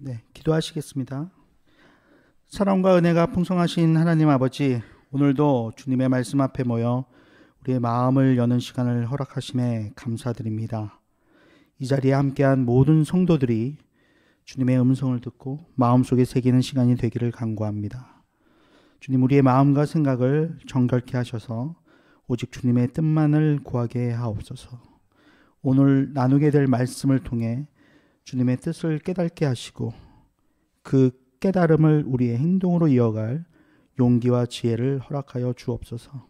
네, 기도하시겠습니다. 사랑과 은혜가 풍성하신 하나님 아버지, 오늘도 주님의 말씀 앞에 모여 우리의 마음을 여는 시간을 허락하심에 감사드립니다. 이 자리에 함께한 모든 성도들이 주님의 음성을 듣고 마음속에 새기는 시간이 되기를 간구합니다. 주님, 우리의 마음과 생각을 정결케 하셔서 오직 주님의 뜻만을 구하게 하옵소서. 오늘 나누게 될 말씀을 통해 주님의 뜻을 깨닫게 하시고 그 깨달음을 우리의 행동으로 이어갈 용기와 지혜를 허락하여 주옵소서.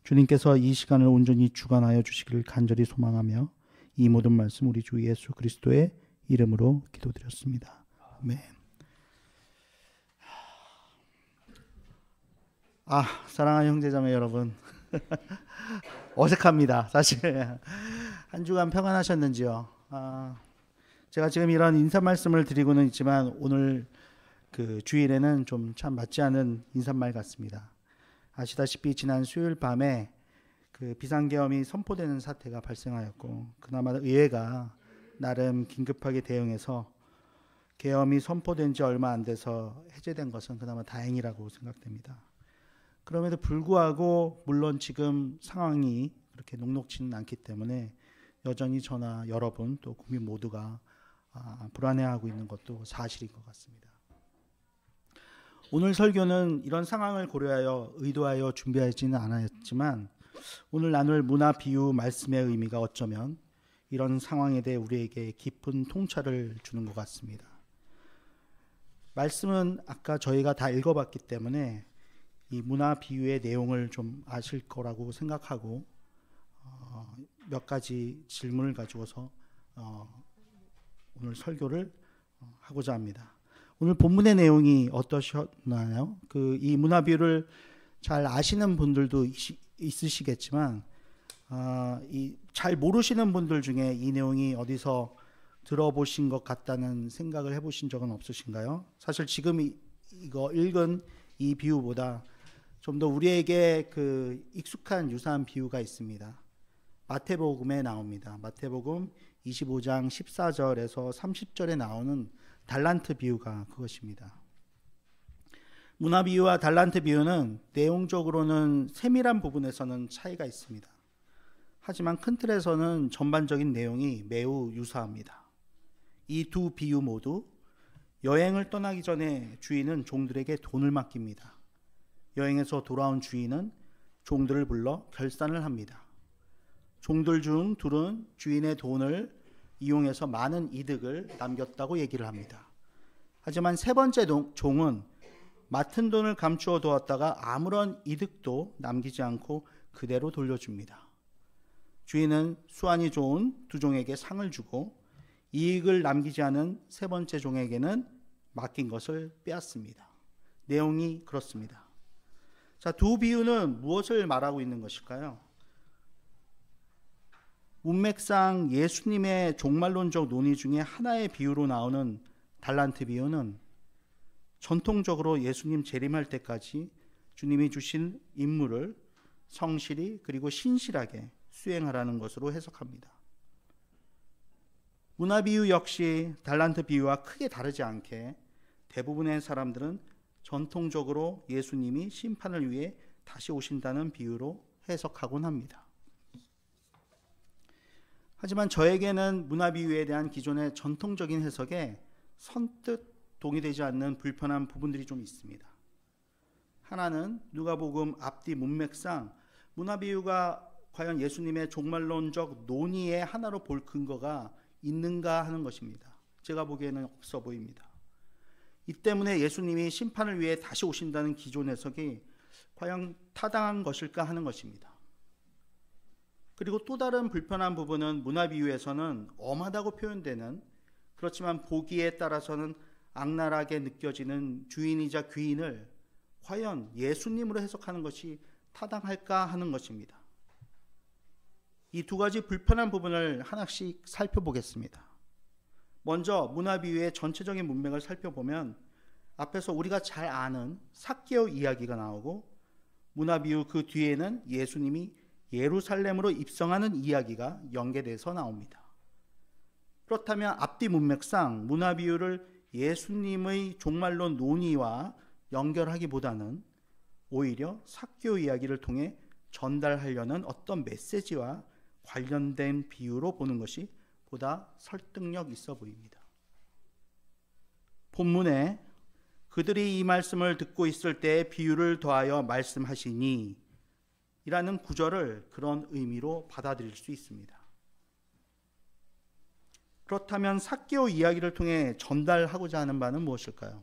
주님께서 이 시간을 온전히 주관하여 주시기를 간절히 소망하며 이 모든 말씀 우리 주 예수 그리스도의 이름으로 기도드렸습니다. 아멘. 사랑하는 형제자매 여러분, 어색합니다. 사실 한 주간 평안하셨는지요? 제가 지금 이런 인사 말씀을 드리고는 있지만 오늘 그 주일에는 좀 참 맞지 않은 인사말 같습니다. 아시다시피 지난 수요일 밤에 그 비상계엄이 선포되는 사태가 발생하였고, 그나마 의회가 나름 긴급하게 대응해서 계엄이 선포된 지 얼마 안 돼서 해제된 것은 그나마 다행이라고 생각됩니다. 그럼에도 불구하고 물론 지금 상황이 그렇게 녹록지는 않기 때문에 여전히 저나 여러분 또 국민 모두가 불안해하고 있는 것도 사실인 것 같습니다. 오늘 설교는 이런 상황을 고려하여 의도하여 준비하지는 않았지만 오늘 나눌 문화 비유 말씀의 의미가 어쩌면 이런 상황에 대해 우리에게 깊은 통찰을 주는 것 같습니다. 말씀은 아까 저희가 다 읽어봤기 때문에 이 문화 비유의 내용을 좀 아실 거라고 생각하고 몇 가지 질문을 가지고서 오늘 설교를 하고자 합니다. 오늘 본문의 내용이 어떠셨나요? 이 문화 비유를 잘 아시는 분들도 있으시겠지만 잘 모르시는 분들 중에 이 내용이 어디서 들어보신 것 같다는 생각을 해보신 적은 없으신가요? 사실 지금 이거 읽은 이 비유보다 좀 더 우리에게 익숙한 유사한 비유가 있습니다. 마태복음에 나옵니다. 마태복음 25장 14절에서 30절에 나오는 달란트 비유가 그것입니다. 문화 비유와 달란트 비유는 내용적으로는 세밀한 부분에서는 차이가 있습니다. 하지만 큰 틀에서는 전반적인 내용이 매우 유사합니다. 이 두 비유 모두 여행을 떠나기 전에 주인은 종들에게 돈을 맡깁니다. 여행에서 돌아온 주인은 종들을 불러 결산을 합니다. 종들 중 둘은 주인의 돈을 이용해서 많은 이득을 남겼다고 얘기를 합니다. 하지만 세 번째 종은 맡은 돈을 감추어 두었다가 아무런 이득도 남기지 않고 그대로 돌려줍니다. 주인은 수완이 좋은 두 종에게 상을 주고 이익을 남기지 않은 세 번째 종에게는 맡긴 것을 빼앗습니다. 내용이 그렇습니다. 자, 두 비유는 무엇을 말하고 있는 것일까요? 문맥상 예수님의 종말론적 논의 중에 하나의 비유로 나오는 달란트 비유는 전통적으로 예수님 재림할 때까지 주님이 주신 임무를 성실히 그리고 신실하게 수행하라는 것으로 해석합니다. 문화 비유 역시 달란트 비유와 크게 다르지 않게 대부분의 사람들은 전통적으로 예수님이 심판을 위해 다시 오신다는 비유로 해석하곤 합니다. 하지만 저에게는 문화 비유에 대한 기존의 전통적인 해석에 선뜻 동의되지 않는 불편한 부분들이 좀 있습니다. 하나는 누가복음 앞뒤 문맥상 문화 비유가 과연 예수님의 종말론적 논의의 하나로 볼 근거가 있는가 하는 것입니다. 제가 보기에는 없어 보입니다. 이 때문에 예수님이 심판을 위해 다시 오신다는 기존 해석이 과연 타당한 것일까 하는 것입니다. 그리고 또 다른 불편한 부분은 문화 비유에서는 엄하다고 표현되는, 그렇지만 보기에 따라서는 악랄하게 느껴지는 주인이자 귀인을 과연 예수님으로 해석하는 것이 타당할까 하는 것입니다. 이 두 가지 불편한 부분을 하나씩 살펴보겠습니다. 먼저 문화 비유의 전체적인 문맥을 살펴보면 앞에서 우리가 잘 아는 삭개오 이야기가 나오고 문화 비유 그 뒤에는 예수님이 예루살렘으로 입성하는 이야기가 연계돼서 나옵니다. 그렇다면 앞뒤 문맥상 문화 비유를 예수님의 종말론 논의와 연결하기보다는 오히려 삭개오 이야기를 통해 전달하려는 어떤 메시지와 관련된 비유로 보는 것이 보다 설득력 있어 보입니다. 본문에 그들이 이 말씀을 듣고 있을 때 비유를 더하여 말씀하시니 이라는 구절을 그런 의미로 받아들일 수 있습니다. 그렇다면 삭개오 이야기를 통해 전달하고자 하는 바는 무엇일까요?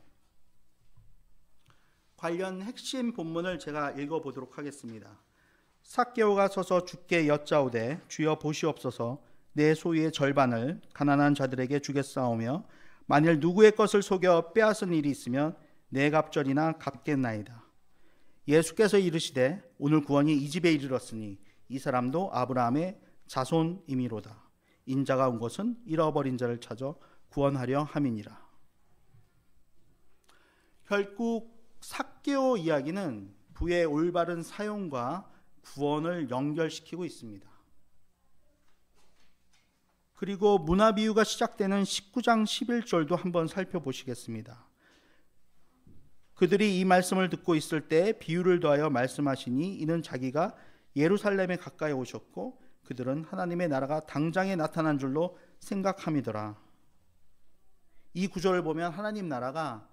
관련 핵심 본문을 제가 읽어보도록 하겠습니다. 삭개오가 서서 주께 여짜오되 주여 보시옵소서 내 소유의 절반을 가난한 자들에게 주겠사오며 만일 누구의 것을 속여 빼앗은 일이 있으면 내 갑절이나 갚겠나이다. 예수께서 이르시되 오늘 구원이 이 집에 이르렀으니 이 사람도 아브라함의 자손임이로다. 인자가 온 것은 잃어버린 자를 찾아 구원하려 함이니라. 결국 삭개오 이야기는 부의 올바른 사용과 구원을 연결시키고 있습니다. 그리고 문화비유가 시작되는 19장 11절도 한번 살펴보시겠습니다. 그들이 이 말씀을 듣고 있을 때 비유를 더하여 말씀하시니 이는 자기가 예루살렘에 가까이 오셨고 그들은 하나님의 나라가 당장에 나타난 줄로 생각함이더라. 이 구절을 보면 하나님 나라가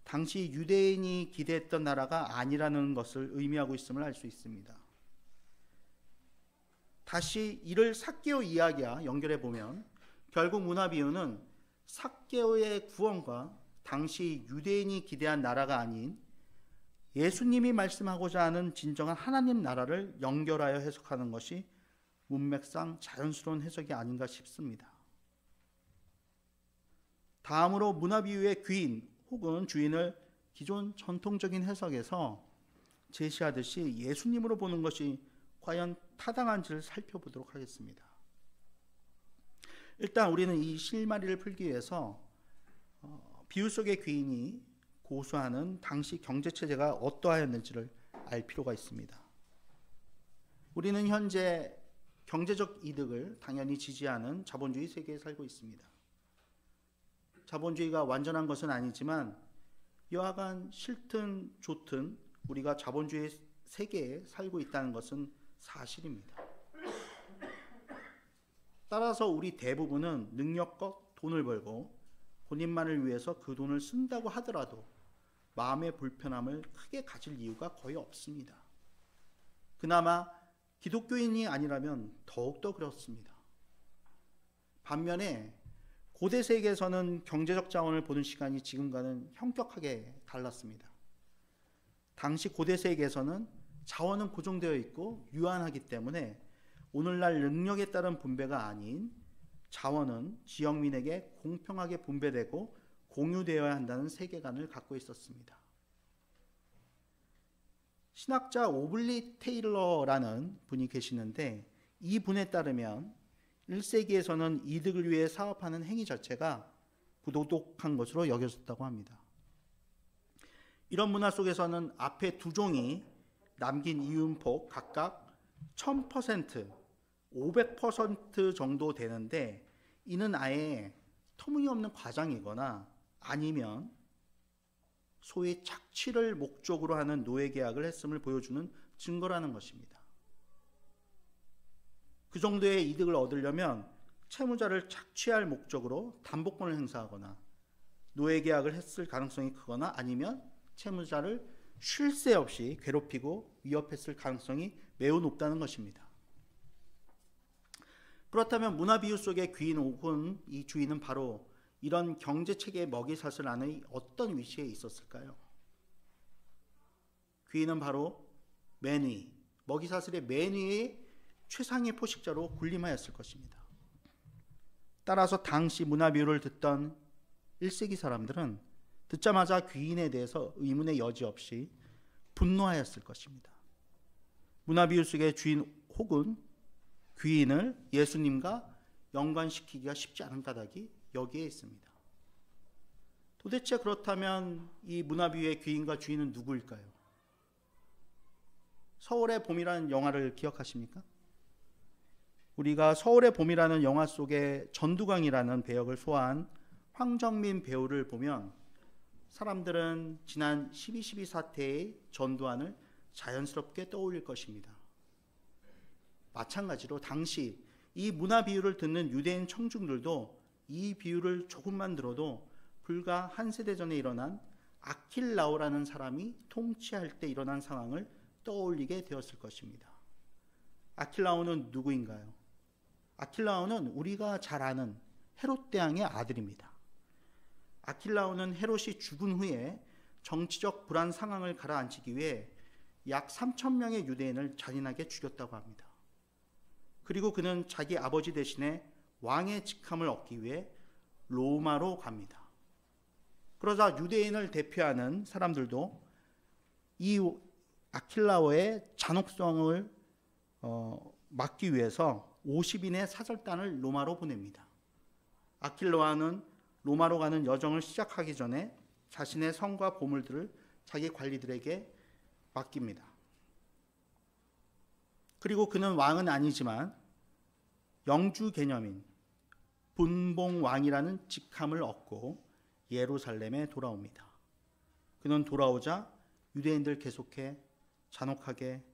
당시 유대인이 기대했던 나라가 아니라는 것을 의미하고 있음을 알 수 있습니다. 다시 이를 삭개오 이야기와 연결해 보면 결국 문화비유는 삭개오의 구원과 당시 유대인이 기대한 나라가 아닌 예수님이 말씀하고자 하는 진정한 하나님 나라를 연결하여 해석하는 것이 문맥상 자연스러운 해석이 아닌가 싶습니다. 다음으로 문화비유의 귀인 혹은 주인을 기존 전통적인 해석에서 제시하듯이 예수님으로 보는 것이 과연 타당한지를 살펴보도록 하겠습니다. 일단 우리는 이 실마리를 풀기 위해서 비유 속의 귀인이 고수하는 당시 경제체제가 어떠하였는지를 알 필요가 있습니다. 우리는 현재 경제적 이득을 당연히 지지하는 자본주의 세계에 살고 있습니다. 자본주의가 완전한 것은 아니지만 여하간 싫든 좋든 우리가 자본주의 세계에 살고 있다는 것은 사실입니다. 따라서 우리 대부분은 능력껏 돈을 벌고 본인만을 위해서 그 돈을 쓴다고 하더라도 마음의 불편함을 크게 가질 이유가 거의 없습니다. 그나마 기독교인이 아니라면 더욱더 그렇습니다. 반면에 고대 세계에서는 경제적 자원을 보는 시간이 지금과는 현격하게 달랐습니다. 당시 고대 세계에서는 자원은 고정되어 있고 유한하기 때문에 오늘날 능력에 따른 분배가 아닌 자원은 지역민에게 공평하게 분배되고 공유되어야 한다는 세계관을 갖고 있었습니다. 신학자 오블리 테일러라는 분이 계시는데 이 분에 따르면 1세기에서는 이득을 위해 사업하는 행위 자체가 부도덕한 것으로 여겨졌다고 합니다. 이런 문화 속에서는 앞에 두 종이 남긴 이윤폭 각각 1000%, 500% 정도 되는데 이는 아예 터무니없는 과장이거나 아니면 소위 착취를 목적으로 하는 노예 계약을 했음을 보여주는 증거라는 것입니다. 그 정도의 이득을 얻으려면 채무자를 착취할 목적으로 담보권을 행사하거나 노예 계약을 했을 가능성이 크거나 아니면 채무자를 쉴 새 없이 괴롭히고 위협했을 가능성이 매우 높다는 것입니다. 그렇다면 문화비유 속의 귀인 혹은 이 주인은 바로 이런 경제체계의 먹이사슬 안의 어떤 위치에 있었을까요? 귀인은 바로 맨 위, 먹이사슬의 맨 위의 최상의 포식자로 군림하였을 것입니다. 따라서 당시 문화비유를 듣던 1세기 사람들은 듣자마자 귀인에 대해서 의문의 여지 없이 분노하였을 것입니다. 문화비유 속의 주인 혹은 귀인을 예수님과 연관시키기가 쉽지 않은 까닭이 여기에 있습니다. 도대체 그렇다면 이 문화비유의 귀인과 주인은 누구일까요? 서울의 봄이라는 영화를 기억하십니까? 우리가 서울의 봄이라는 영화 속에 전두광이라는 배역을 소화한 황정민 배우를 보면 사람들은 지난 12.12 사태의 전두환을 자연스럽게 떠올릴 것입니다. 마찬가지로 당시 이 문화 비유를 듣는 유대인 청중들도 이 비유를 조금만 들어도 불과 한 세대 전에 일어난 아킬라오라는 사람이 통치할 때 일어난 상황을 떠올리게 되었을 것입니다. 아킬라오는 누구인가요? 아킬라오는 우리가 잘 아는 헤롯 대왕의 아들입니다. 아킬라오는 헤롯이 죽은 후에 정치적 불안 상황을 가라앉히기 위해 약 3,000명의 유대인을 잔인하게 죽였다고 합니다. 그리고 그는 자기 아버지 대신에 왕의 직함을 얻기 위해 로마로 갑니다. 그러자 유대인을 대표하는 사람들도 이 아킬라오의 잔혹성을 막기 위해서 50인의 사절단을 로마로 보냅니다. 아킬라오는 로마로 가는 여정을 시작하기 전에 자신의 성과 보물들을 자기 관리들에게 맡깁니다. 그리고 그는 왕은 아니지만 영주 개념인 분봉왕이라는 직함을 얻고 예루살렘에 돌아옵니다. 그는 돌아오자 유대인들 계속해 잔혹하게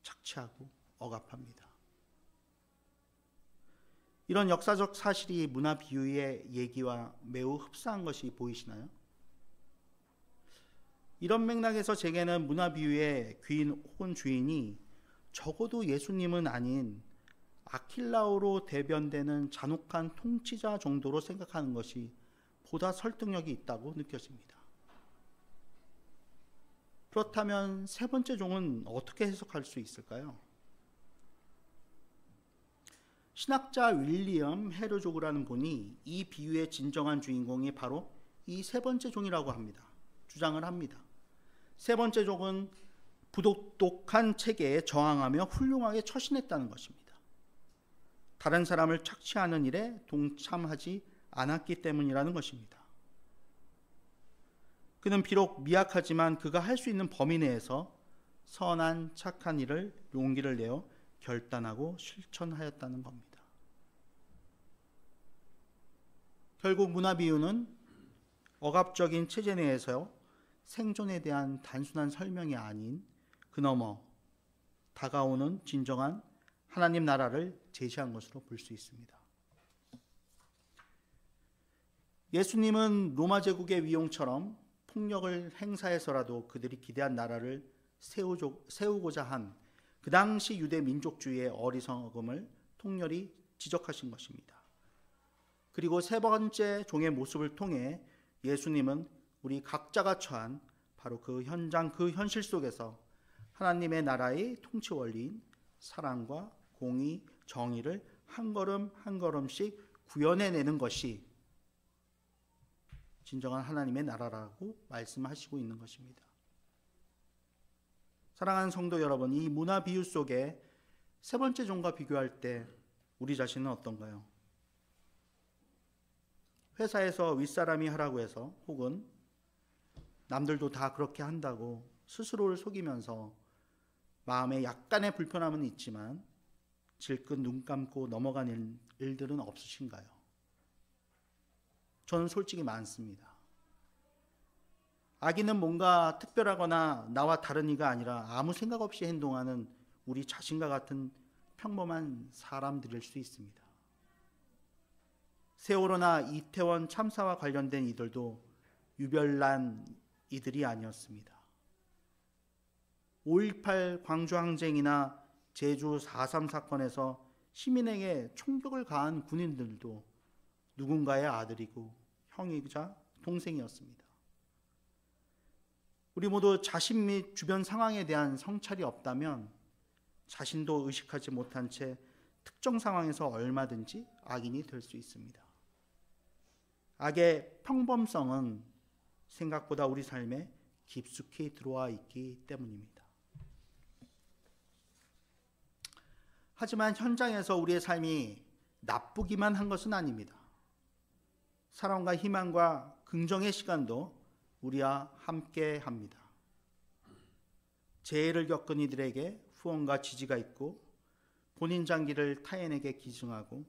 착취하고 억압합니다. 이런 역사적 사실이 문화 비유의 얘기와 매우 흡사한 것이 보이시나요? 이런 맥락에서 제게는 문화 비유의 귀인 혹은 주인이 적어도 예수님은 아닌 아킬라오로 대변되는 잔혹한 통치자 정도로 생각하는 것이 보다 설득력이 있다고 느껴집니다. 그렇다면 세 번째 종은 어떻게 해석할 수 있을까요? 신학자 윌리엄 헤르조그라는 분이 이 비유의 진정한 주인공이 바로 이 세 번째 종이라고 합니다. 주장을 합니다. 세 번째 종은 부도덕한 체계에 저항하며 훌륭하게 처신했다는 것입니다. 다른 사람을 착취하는 일에 동참하지 않았기 때문이라는 것입니다. 그는 비록 미약하지만 그가 할 수 있는 범위 내에서 선한 착한 일을 용기를 내어 결단하고 실천하였다는 겁니다. 결국 문화 비유는 억압적인 체제 내에서 생존에 대한 단순한 설명이 아닌 그 너머 다가오는 진정한 하나님 나라를 제시한 것으로 볼 수 있습니다. 예수님은 로마 제국의 위용처럼 폭력을 행사해서라도 그들이 기대한 나라를 세우고자 한 그 당시 유대 민족주의의 어리석음을 통렬히 지적하신 것입니다. 그리고 세 번째 종의 모습을 통해 예수님은 우리 각자가 처한 바로 그 현장, 그 현실 속에서 하나님의 나라의 통치 원리인 사랑과 공의, 정의를 한 걸음 한 걸음씩 구현해내는 것이 진정한 하나님의 나라라고 말씀하시고 있는 것입니다. 사랑하는 성도 여러분, 이 문화 비유 속에 세 번째 종과 비교할 때 우리 자신은 어떤가요? 회사에서 윗사람이 하라고 해서 혹은 남들도 다 그렇게 한다고 스스로를 속이면서 마음에 약간의 불편함은 있지만 질끈 눈 감고 넘어가는 일들은 없으신가요? 저는 솔직히 많습니다. 악인은 뭔가 특별하거나 나와 다른 이가 아니라 아무 생각 없이 행동하는 우리 자신과 같은 평범한 사람들일 수 있습니다. 세월호나 이태원 참사와 관련된 이들도 유별난 이들이 아니었습니다. 5.18 광주항쟁이나 제주 4.3 사건에서 시민에게 총격을 가한 군인들도 누군가의 아들이고 형이자 동생이었습니다. 우리 모두 자신 및 주변 상황에 대한 성찰이 없다면 자신도 의식하지 못한 채 특정 상황에서 얼마든지 악인이 될 수 있습니다. 악의 평범성은 생각보다 우리 삶에 깊숙이 들어와 있기 때문입니다. 하지만 현장에서 우리의 삶이 나쁘기만 한 것은 아닙니다. 사랑과 희망과 긍정의 시간도 우리와 함께 합니다. 재해를 겪은 이들에게 후원과 지지가 있고 본인 장기를 타인에게 기증하고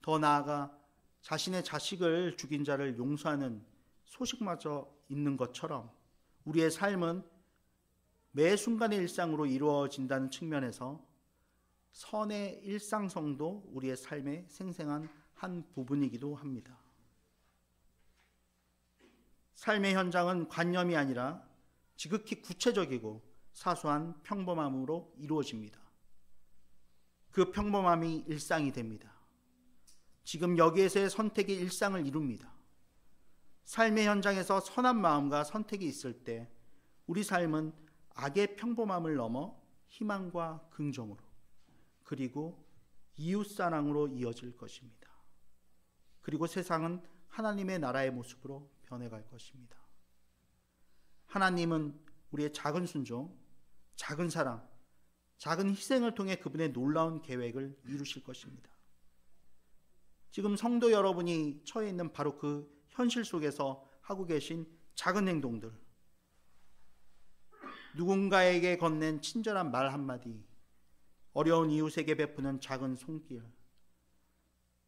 더 나아가 자신의 자식을 죽인 자를 용서하는 소식마저 있는 것처럼 우리의 삶은 매 순간의 일상으로 이루어진다는 측면에서 선의 일상성도 우리의 삶의 생생한 한 부분이기도 합니다. 삶의 현장은 관념이 아니라 지극히 구체적이고 사소한 평범함으로 이루어집니다. 그 평범함이 일상이 됩니다. 지금 여기에서의 선택이 일상을 이룹니다. 삶의 현장에서 선한 마음과 선택이 있을 때 우리 삶은 악의 평범함을 넘어 희망과 긍정으로 그리고 이웃사랑으로 이어질 것입니다. 그리고 세상은 하나님의 나라의 모습으로 변해갈 것입니다. 하나님은 우리의 작은 순종, 작은 사랑, 작은 희생을 통해 그분의 놀라운 계획을 이루실 것입니다. 지금 성도 여러분이 처해 있는 바로 그 현실 속에서 하고 계신 작은 행동들, 누군가에게 건넨 친절한 말 한마디, 어려운 이웃에게 베푸는 작은 손길,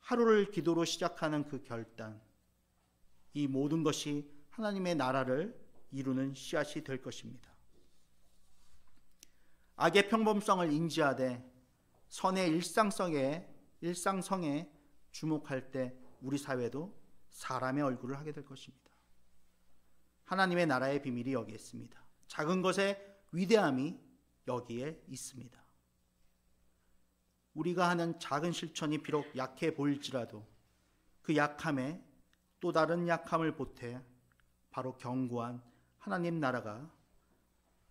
하루를 기도로 시작하는 그 결단, 이 모든 것이 하나님의 나라를 이루는 씨앗이 될 것입니다. 악의 평범성을 인지하되 선의 일상성에 주목할 때 우리 사회도 사람의 얼굴을 하게 될 것입니다. 하나님의 나라의 비밀이 여기에 있습니다. 작은 것의 위대함이 여기에 있습니다. 우리가 하는 작은 실천이 비록 약해 보일지라도 그 약함에 또 다른 약함을 보태 바로 견고한 하나님 나라가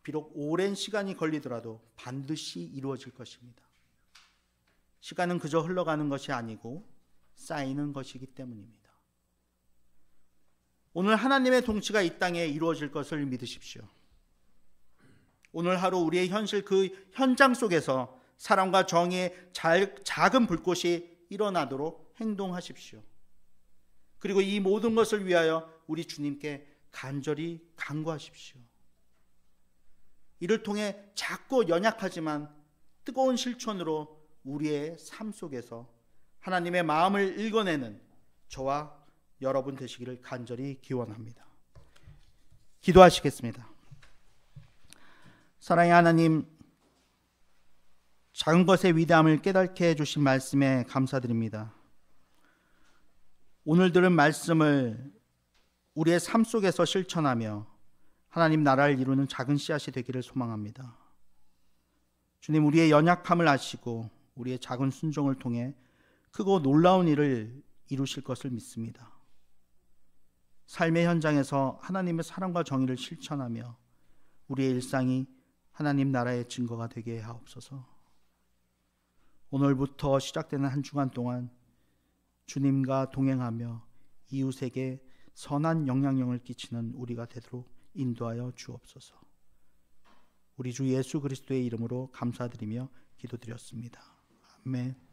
비록 오랜 시간이 걸리더라도 반드시 이루어질 것입니다. 시간은 그저 흘러가는 것이 아니고 쌓이는 것이기 때문입니다. 오늘 하나님의 통치가 이 땅에 이루어질 것을 믿으십시오. 오늘 하루 우리의 현실 그 현장 속에서 사랑과 정의의 작은 불꽃이 일어나도록 행동하십시오. 그리고 이 모든 것을 위하여 우리 주님께 간절히 간구하십시오. 이를 통해 작고 연약하지만 뜨거운 실천으로 우리의 삶 속에서 하나님의 마음을 읽어내는 저와 여러분 되시기를 간절히 기원합니다. 기도하시겠습니다. 사랑의 하나님, 작은 것의 위대함을 깨닫게 해주신 말씀에 감사드립니다. 오늘 들은 말씀을 우리의 삶 속에서 실천하며 하나님 나라를 이루는 작은 씨앗이 되기를 소망합니다. 주님, 우리의 연약함을 아시고 우리의 작은 순종을 통해 크고 놀라운 일을 이루실 것을 믿습니다. 삶의 현장에서 하나님의 사랑과 정의를 실천하며 우리의 일상이 하나님 나라의 증거가 되게 하옵소서. 오늘부터 시작되는 한 주간 동안 주님과 동행하며 이웃에게 선한 영향력을 끼치는 우리가 되도록 인도하여 주옵소서. 우리 주 예수 그리스도의 이름으로 감사드리며 기도드렸습니다. 아멘.